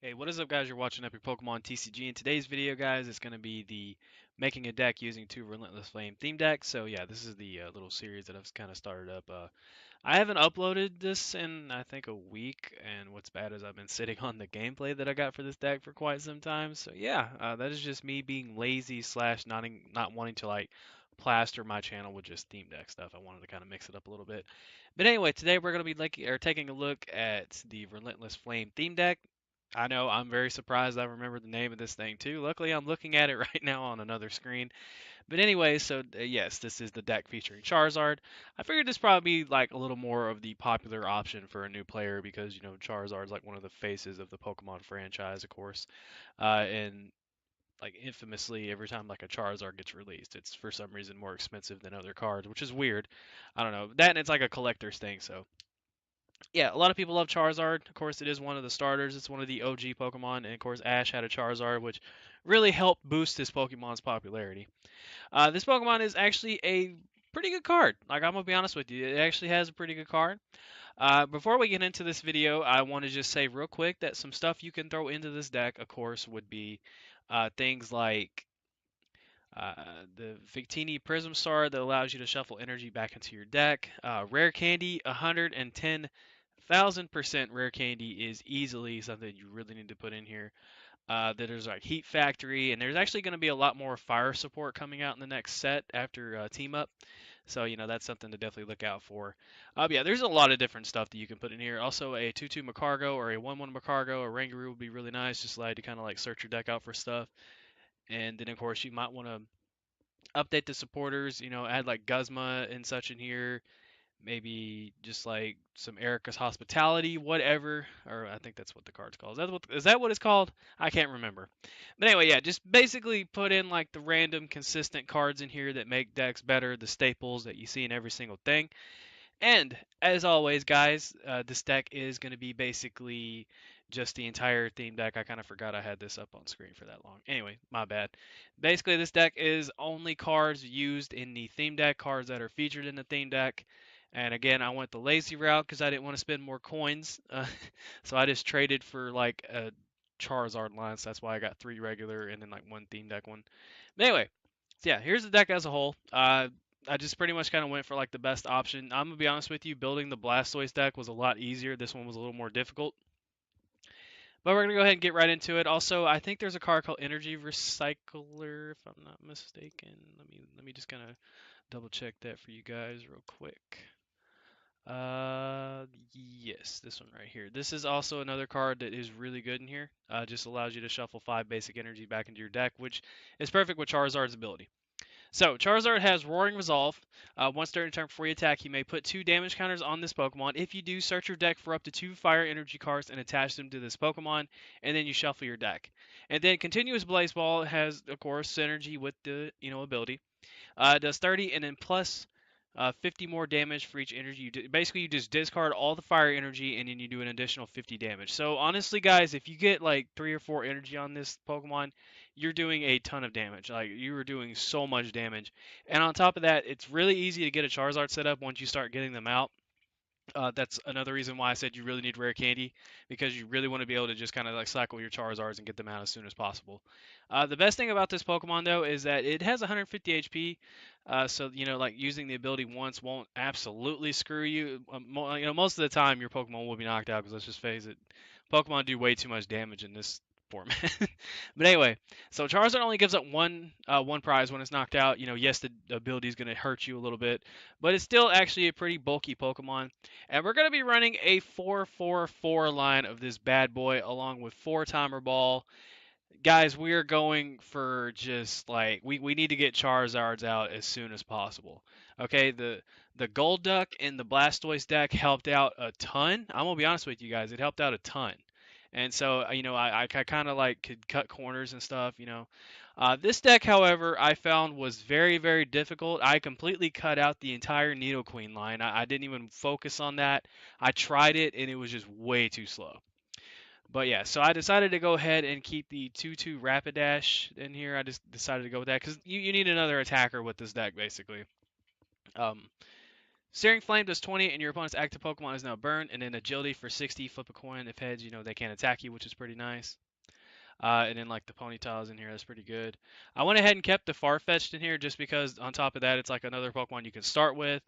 Hey, what is up, guys? You're watching Epic Pokemon TCG. In today's video, guys, it's going to be the making a deck using two Relentless Flame theme decks. So yeah, this is the little series that I've kind of started up. I haven't uploaded this in I think a week, and what's bad is I've been sitting on the gameplay that I got for this deck for quite some time. So yeah, that is just me being lazy slash not wanting to like plaster my channel with just theme deck stuff. I wanted to kind of mix it up a little bit. But anyway, today we're going to be taking a look at the Relentless Flame theme deck. I know I'm very surprised I remember the name of this thing too. Luckily, I'm looking at it right now on another screen. But anyway, so yes, this is the deck featuring Charizard. I figured this probably be like a little more of the popular option for a new player because Charizard's like one of the faces of the Pokemon franchise, of course. And like infamously, every time like a Charizard gets released, it's for some reason more expensive than other cards, which is weird. I don't know. That and it's like a collector's thing, so yeah, a lot of people love Charizard. Of course, it is one of the starters. It's one of the OG Pokemon, and of course, Ash had a Charizard, which really helped boost this Pokemon's popularity. This Pokemon is actually a pretty good card. Like, I'm gonna be honest with you, it actually has a pretty good card. Before we get into this video, I want to just say real quick that some stuff you can throw into this deck, of course, would be things like the Victini Prism Star that allows you to shuffle energy back into your deck. Rare Candy, 110,000% Rare Candy is easily something you really need to put in here. There's like Heat Factory, and there's actually going to be a lot more fire support coming out in the next set after Team Up. So, that's something to definitely look out for. Yeah, there's a lot of different stuff that you can put in here. Also, a 2-2 Macargo or a 1-1 Macargo or Rangaroo would be really nice. Just allow you to kind of like search your deck out for stuff. And then, of course, you might want to update the supporters, add like Guzma and such in here, maybe just like some Erica's Hospitality, whatever, or I think that's what the card's called. Is that what it's called? I can't remember. But anyway, yeah, just basically put in like the random consistent cards in here that make decks better, the staples that you see in every single thing. And as always, guys, this deck is going to be basically just the entire theme deck. I kind of forgot I had this up on screen for that long. Anyway, my bad. Basically, this deck is only cards used in the theme deck, cards that are featured in the theme deck. And again, I went the lazy route because I didn't want to spend more coins. So I just traded for like a Charizard line. So that's why I got 3 regular and then like 1 theme deck one. But anyway, so yeah, here's the deck as a whole. I just pretty much kind of went for like the best option. I'm gonna be honest with you, building the Blastoise deck was a lot easier. This one was a little more difficult. But we're gonna go ahead and get right into it. Also, I think there's a card called Energy Recycler, if I'm not mistaken. Let me just kind of double check that for you guys real quick. Yes, this one right here. This is also another card that is really good in here. Just allows you to shuffle 5 basic energy back into your deck, which is perfect with Charizard's ability. So, Charizard has Roaring Resolve. Once during turn before you attack, you may put 2 damage counters on this Pokemon. If you do, search your deck for up to 2 Fire Energy cards and attach them to this Pokemon, and then you shuffle your deck. And then Continuous Blaze Ball has, of course, synergy with the ability. It does 30 and then plus 50 more damage for each energy. Basically, you just discard all the fire energy and then you do an additional 50 damage. So honestly, guys, if you get like 3 or 4 energy on this Pokemon, you're doing a ton of damage. Like you are doing so much damage. And on top of that, it's really easy to get a Charizard set up once you start getting them out. That's another reason why I said you really need rare candy because you really want to be able to just kind of like cycle your Charizards and get them out as soon as possible. The best thing about this Pokemon though is that it has 150 HP, so like using the ability once won't absolutely screw you. Most of the time your Pokemon will be knocked out because let's just face it, Pokemon do way too much damage in this format. But anyway, so Charizard only gives up one prize when it's knocked out. Yes, the ability is going to hurt you a little bit, but it's still actually a pretty bulky Pokemon. And we're going to be running a 4-4-4 line of this bad boy along with 4 Timer Ball. Guys, we are going for just like we need to get Charizards out as soon as possible. Okay, the Gold Duck in the Blastoise deck helped out a ton. I'm gonna be honest with you guys, it helped out a ton. And so, I kind of like could cut corners and stuff. This deck, however, I found was very, very difficult. I completely cut out the entire Nidoqueen line. I didn't even focus on that. I tried it, and it was just way too slow. But yeah, so I decided to go ahead and keep the 2-2 Rapidash in here. I just decided to go with that because you need another attacker with this deck, basically. Um, Searing Flame does 20, and your opponent's active Pokemon is now burned. And then Agility for 60. Flip a coin. If heads, they can't attack you, which is pretty nice. And then like the Ponytails in here, that's pretty good. I went ahead and kept the Farfetch'd in here just because on top of that, it's like another Pokemon you can start with.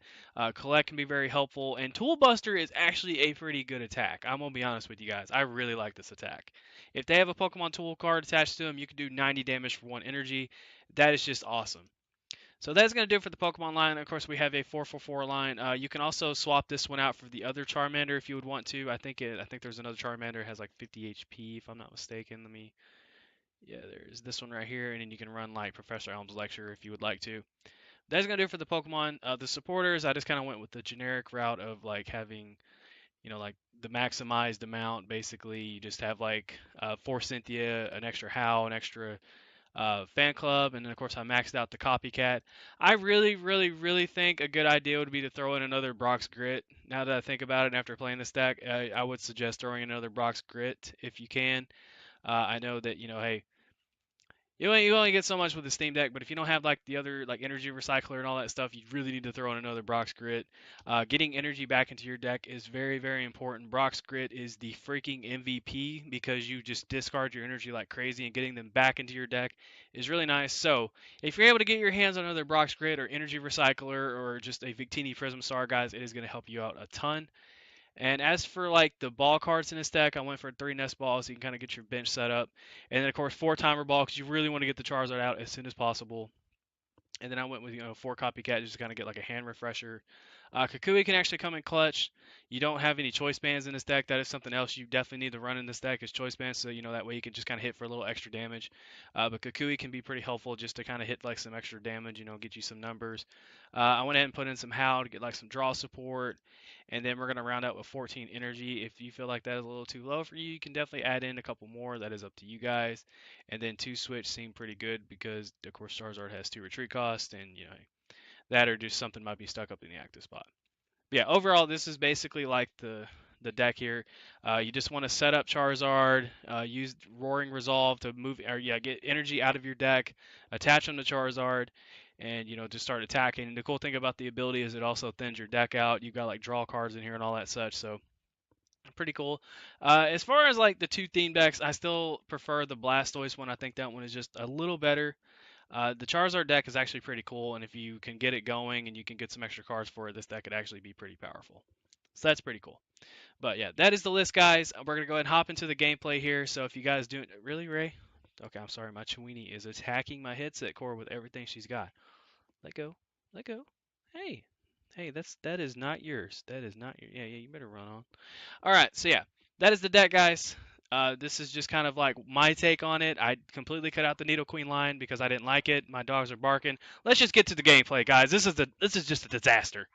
Collect can be very helpful, and Tool Buster is actually a pretty good attack. I'm gonna be honest with you guys, I really like this attack. If they have a Pokemon Tool card attached to them, you can do 90 damage for 1 energy. That is just awesome. So that's going to do it for the Pokemon line. Of course, we have a 444 line. You can also swap this one out for the other Charmander if you would want to. I think there's another Charmander that has like 50 HP if I'm not mistaken. Yeah, there's this one right here, and then you can run like Professor Elm's Lecture if you would like to. That's gonna do it for the Pokemon. The supporters, I just kind of went with the generic route of like having, like the maximized amount. Basically, you just have like 4 Cynthia, an extra Howl, an extra fan club, and then of course I maxed out the copycat. I really, really, really think a good idea would be to throw in another Brock's Grit. Now that I think about it, and after playing this deck, I would suggest throwing in another Brock's Grit if you can. I know that hey, you only get so much with the Steam Deck, but if you don't have like the other like energy recycler and all that stuff, you really need to throw in another Brock's Grit. Getting energy back into your deck is very, very important. Brock's Grit is the freaking MVP because you just discard your energy like crazy, and getting them back into your deck is really nice. So if you're able to get your hands on another Brock's Grit or energy recycler or just a Victini Prism Star, guys, it is going to help you out a ton. And as for like the ball cards in this deck, I went for 3 nest balls so you can kind of get your bench set up. And then of course 4 timer ball because you really want to get the Charizard out as soon as possible. And then I went with 4 copycat just to kind of get like a hand refresher. Kukui can actually come in clutch. You don't have any choice bands in this deck. That is something else you definitely need to run in this deck is choice bands. So that way you can just kind of hit for a little extra damage. But Kukui can be pretty helpful just to kind of hit like some extra damage. Get you some numbers. I went ahead and put in some Howl to get like some draw support. And then we're going to round out with 14 energy. If you feel like that is a little too low for you, you can definitely add in a couple more. That is up to you guys. And then 2 switch seemed pretty good because, of course, Charizard has 2 retreat costs, and that or just something might be stuck up in the active spot. But yeah, overall, this is basically like the deck here. You just want to set up Charizard, use Roaring Resolve to move, or get energy out of your deck, attach them to Charizard, and just start attacking. And the cool thing about the ability is it also thins your deck out. You've got like draw cards in here and all that such. So pretty cool. As far as like the 2 theme decks, I still prefer the Blastoise one. I think that one is just a little better. The Charizard deck is actually pretty cool, and if you can get it going and you can get some extra cards for it, this deck could actually be pretty powerful. So that's pretty cool. But yeah, that is the list, guys. We're gonna go ahead and hop into the gameplay here. So if you guys do, really, Ray? Okay, I'm sorry. My Chiweenie is attacking my headset cord with everything she's got. Let go. Let go. Hey, hey, that is not yours. That is not your. Yeah, yeah. You better run on. All right, so yeah, that is the deck, guys. This is just kind of like my take on it. I completely cut out the Needle Queen line because I didn't like it. My dogs are barking. Let's just get to the gameplay, guys. This is just a disaster.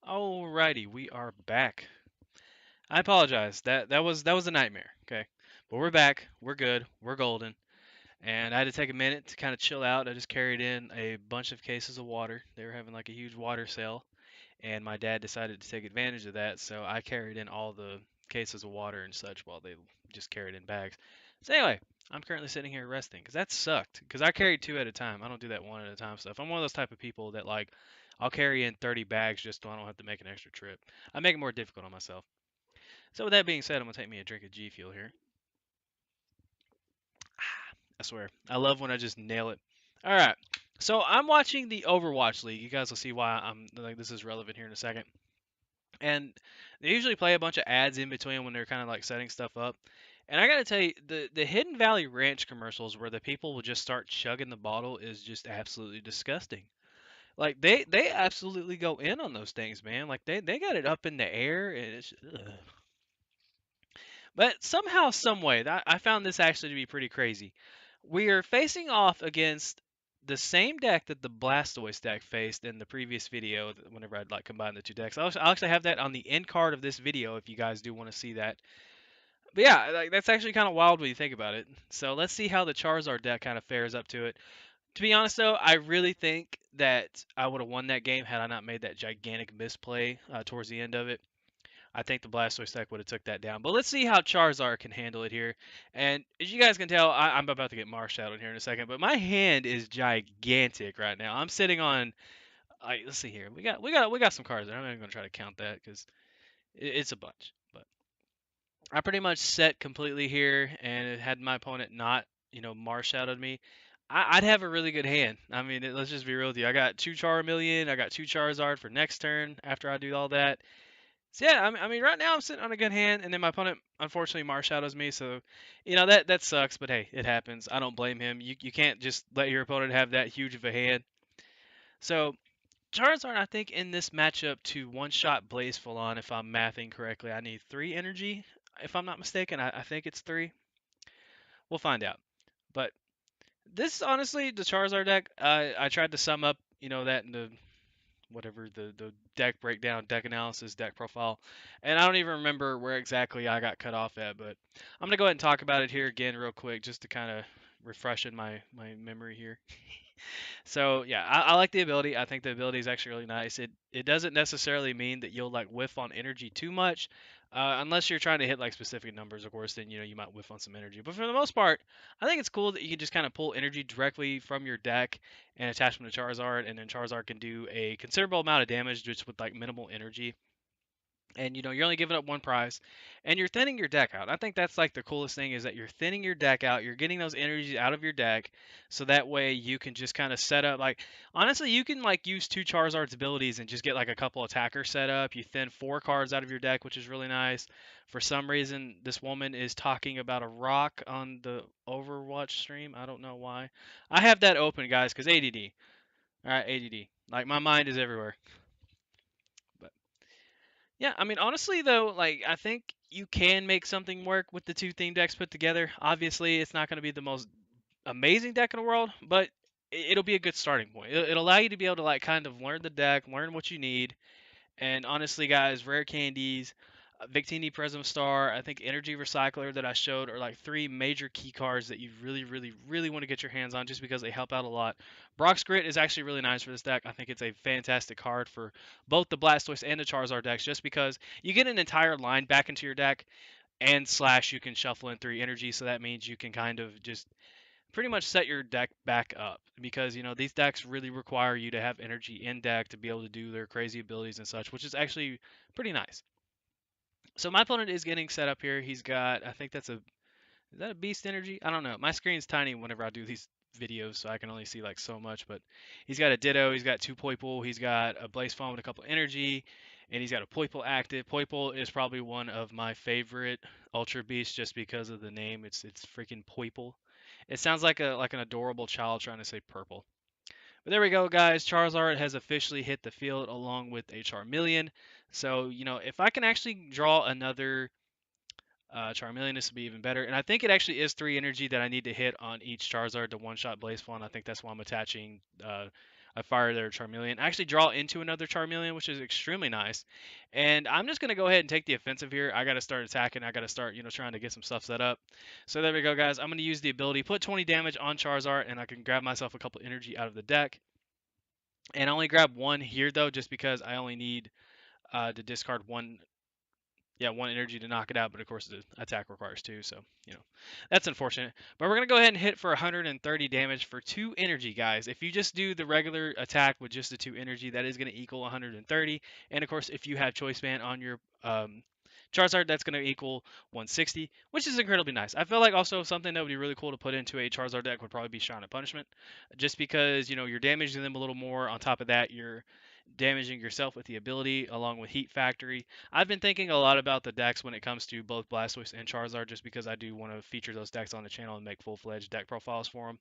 Alrighty, we are back. I apologize. That was a nightmare. Okay, but we're back. We're good. We're golden. And I had to take a minute to kind of chill out. I just carried in a bunch of cases of water. They were having like a huge water sale, and my dad decided to take advantage of that, so I carried in all the cases of water and such while they just carried in bags. So anyway, I'm currently sitting here resting because that sucked. Because I carried 2 at a time. I don't do that 1 at a time stuff. I'm one of those type of people that like I'll carry in 30 bags just so I don't have to make an extra trip. I make it more difficult on myself. So with that being said, I'm gonna take me a drink of G Fuel here. I swear, I love when I just nail it. All right. So I'm watching the Overwatch League. You guys will see why I'm like this is relevant here in a second. And they usually play a bunch of ads in between when they're kind of like setting stuff up. And I gotta tell you, the Hidden Valley Ranch commercials where the people will just start chugging the bottle is just absolutely disgusting. Like they absolutely go in on those things, man. Like they got it up in the air, and it's. Ugh. But somehow, some way, I found this actually to be pretty crazy. We are facing off against the same deck that the Blastoise deck faced in the previous video. Whenever I'd like combine the 2 decks, I'll actually have that on the end card of this video if you guys do want to see that. But yeah, like, that's actually kind of wild when you think about it. So let's see how the Charizard deck kind of fares up to it. To be honest though, I really think that I would have won that game had I not made that gigantic misplay towards the end of it. I think the Blastoise deck would have took that down. But let's see how Charizard can handle it here. And as you guys can tell, I'm about to get Marsh out in here in a second. But my hand is gigantic right now. I'm sitting on let's see here. We got some cards there. I'm not even gonna try to count that because it's a bunch. But I pretty much set completely here, and it had my opponent not, marsh out me. I'd have a really good hand. I mean, let's just be real with you. I got two Charmeleon, I got two Charizard for next turn after I do all that. So yeah, I mean, right now I'm sitting on a good hand, and then my opponent unfortunately marsh shadows me. So, that sucks. But hey, it happens. I don't blame him. You can't just let your opponent have that huge of a hand. So Charizard, I think in this matchup to one-shot Blazefulon, if I'm mathing correctly, I need 3 energy. If I'm not mistaken, I think it's 3. We'll find out. But this honestly, the Charizard deck, I tried to sum up, that in the whatever the deck breakdown, deck analysis, deck profile, and I don't even remember where exactly I got cut off at. But I'm gonna go ahead and talk about it here again real quick, just to kind of refresh in my memory here. So yeah, I like the ability. I think the ability is actually really nice. It doesn't necessarily mean that you'll like whiff on energy too much, unless you're trying to hit like specific numbers, of course. Then you might whiff on some energy. But for the most part, I think it's cool that you can just kind of pull energy directly from your deck and attach them to Charizard, and then Charizard can do a considerable amount of damage just with like minimal energy. And you're only giving up one prize, and you're thinning your deck out. I think that's like the coolest thing is that you're thinning your deck out. You're getting those energies out of your deck, so that way you can just kind of set up. Like honestly, you can like use two Charizard's abilities and just get like a couple attackers set up. You thin 4 cards out of your deck, which is really nice. For some reason, this woman is talking about a rock on the Overwatch stream. I don't know why. I have that open, guys, because ADD. All right, ADD. Like my mind is everywhere. But yeah, I mean, honestly though, like I think you can make something work with the two theme decks put together. Obviously, it's not going to be the most amazing deck in the world, but it'll be a good starting point. It'll allow you to be able to like kind of learn the deck, learn what you need, and honestly, guys, rare candies, Victini Prism Star, I think Energy Recycler that I showed are like 3 major key cards that you really, really, really want to get your hands on just because they help out a lot. Brock's Grit is actually really nice for this deck. I think it's a fantastic card for both the Blastoise and the Charizard decks just because you get an entire line back into your deck and slash you can shuffle in 3 energy, so that means you can kind of just pretty much set your deck back up because these decks really require you to have energy in deck to be able to do their crazy abilities and such, which is actually pretty nice. So my opponent is getting set up here. He's got, I think is that a beast energy? I don't know. My screen's tiny whenever I do these videos, so I can only see like so much. But he's got a Ditto, he's got 2 Poipole, he's got a Blaze Fawn with a couple energy, and he's got a Poipole active. Poipole is probably one of my favorite Ultra Beasts just because of the name. It's freaking Poipole. It sounds like an adorable child trying to say purple. But there we go, guys. Charizard has officially hit the field along with a Charmeleon. So, if I can actually draw another Charmeleon, this would be even better. And I think it actually is 3 energy that I need to hit on each Charizard to one-shot Blazefawn. I think that's why I'm attaching a Fire there Charmeleon. I actually draw into another Charmeleon, which is extremely nice. And I'm just going to go ahead and take the offensive here. I got to start attacking. I got to start, trying to get some stuff set up. So there we go, guys. I'm going to use the ability, put 20 damage on Charizard, and I can grab myself a couple energy out of the deck. And I only grab one here, though, just because I only need to discard one energy to knock it out, but of course the attack requires 2, so that's unfortunate. But we're gonna go ahead and hit for 130 damage for 2 energy, guys. If you just do the regular attack with just the 2 energy, that is gonna equal 130. And of course, if you have Choice Band on your Charizard, that's going to equal 160, which is incredibly nice. I feel like also something that would be really cool to put into a Charizard deck would probably be Shine of Punishment, just because you're damaging them a little more. On top of that, you're damaging yourself with the ability along with Heat Factory. I've been thinking a lot about the decks when it comes to both Blastoise and Charizard, just because I do want to feature those decks on the channel and make full-fledged deck profiles for them.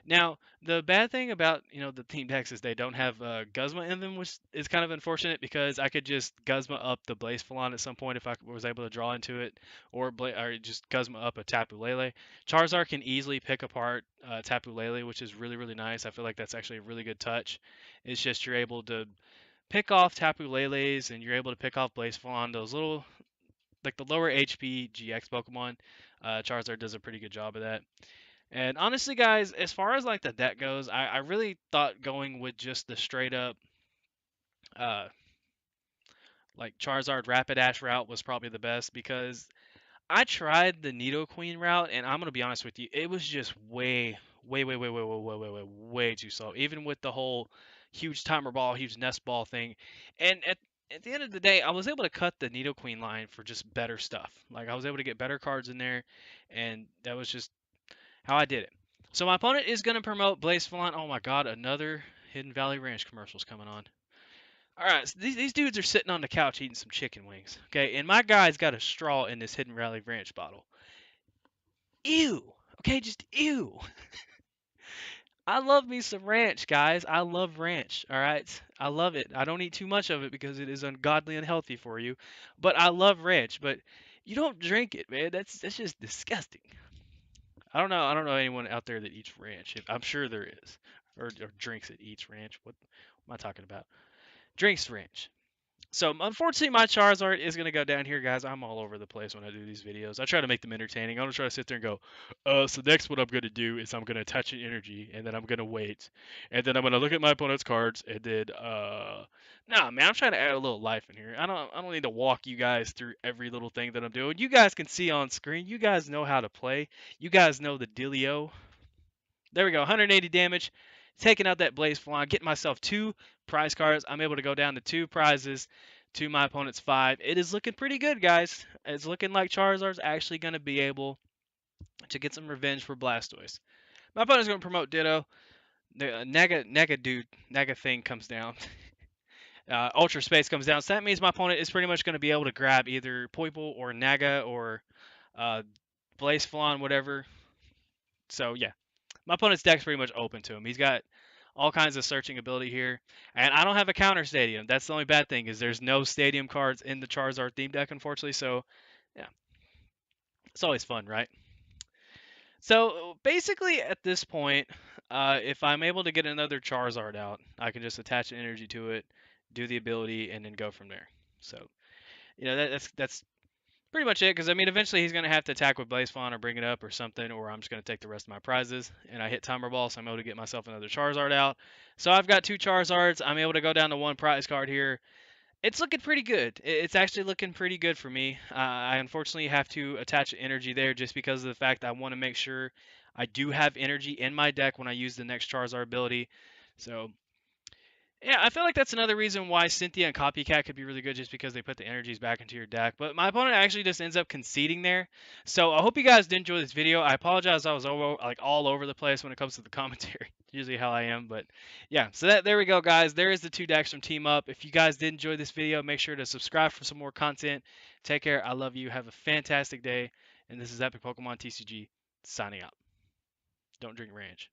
Now, the bad thing about the team decks is they don't have Guzma in them, which is kind of unfortunate because I could just Guzma up the Blazefulon at some point if I was able to draw into it, or just Guzma up a Tapu Lele. Charizard can easily pick apart Tapu Lele, which is really really nice. I feel like that's actually a really good touch. It's just you're able to pick off Tapu Leles and you're able to pick off Blazefulon, those little like the lower HP GX Pokemon. Charizard does a pretty good job of that. And honestly, guys, as far as like the deck goes, I really thought going with just the straight up uh, like Charizard Rapidash route was probably the best because I tried the Nidoqueen route, and I'm gonna be honest with you, it was just way, way, way, way, way, way, way, way, way, way too slow. Even with the whole, huge timer ball, huge nest ball thing. And at the end of the day, I was able to cut the Nidoqueen line for just better stuff. Like I was able to get better cards in there, and that was just how I did it. So my opponent is going to promote Blaze Falon. Oh my God, another Hidden Valley Ranch commercial's coming on. All right, so these dudes are sitting on the couch eating some chicken wings. Okay, and my guy's got a straw in this Hidden Valley Ranch bottle. Ew. Okay, just ew. I love me some ranch, guys. I love ranch. All right, I love it. I don't eat too much of it because it is ungodly unhealthy for you, but I love ranch. But you don't drink it, man. That's just disgusting. I don't know. I don't know anyone out there that eats ranch. I'm sure there is, or drinks it, eats ranch. What am I talking about? Drinks ranch. So unfortunately, my Charizard is gonna go down here, guys. I'm all over the place when I do these videos. I try to make them entertaining. I don't try to sit there and go, so next what I'm gonna do is I'm gonna attach an energy, and then I'm gonna wait, and then I'm gonna look at my opponent's cards, and then nah, man, I'm trying to add a little life in here. I don't need to walk you guys through every little thing that I'm doing. You guys can see on screen. You guys know how to play. You guys know the dealio. There we go, 180 damage. Taking out that Blaze Flan, getting myself 2 prize cards. I'm able to go down to 2 prizes to my opponent's 5. It is looking pretty good, guys. It's looking like Charizard's actually going to be able to get some revenge for Blastoise. My opponent's going to promote Ditto. The Nega thing comes down. Ultra Space comes down. So that means my opponent is pretty much going to be able to grab either Poipole or Naga or uh, Blaze Flan, whatever. So yeah, my opponent's deck's pretty much open to him. He's got all kinds of searching ability here, and I don't have a counter stadium. That's the only bad thing is there's no stadium cards in the Charizard theme deck, unfortunately. So yeah, it's always fun, right? So basically, at this point, if I'm able to get another Charizard out, I can just attach an energy to it, do the ability, and then go from there. So that's pretty much it, because I mean, eventually he's gonna have to attack with Blaze Fawn or bring it up or something, or I'm just gonna take the rest of my prizes. And I hit Timer Ball, so I'm able to get myself another Charizard out. So I've got 2 Charizards. I'm able to go down to 1 prize card here. It's looking pretty good. It's actually looking pretty good for me. I unfortunately have to attach energy there just because of the fact I want to make sure I do have energy in my deck when I use the next Charizard ability. So yeah, I feel like that's another reason why Cynthia and Copycat could be really good, just because they put the energies back into your deck. But my opponent actually just ends up conceding there. So I hope you guys did enjoy this video. I apologize I was all over the place when it comes to the commentary. Usually how I am, but yeah. So there we go, guys. There is the 2 decks from Team Up. If you guys did enjoy this video, make sure to subscribe for some more content. Take care. I love you. Have a fantastic day. And this is Epic Pokemon TCG signing out. Don't drink ranch.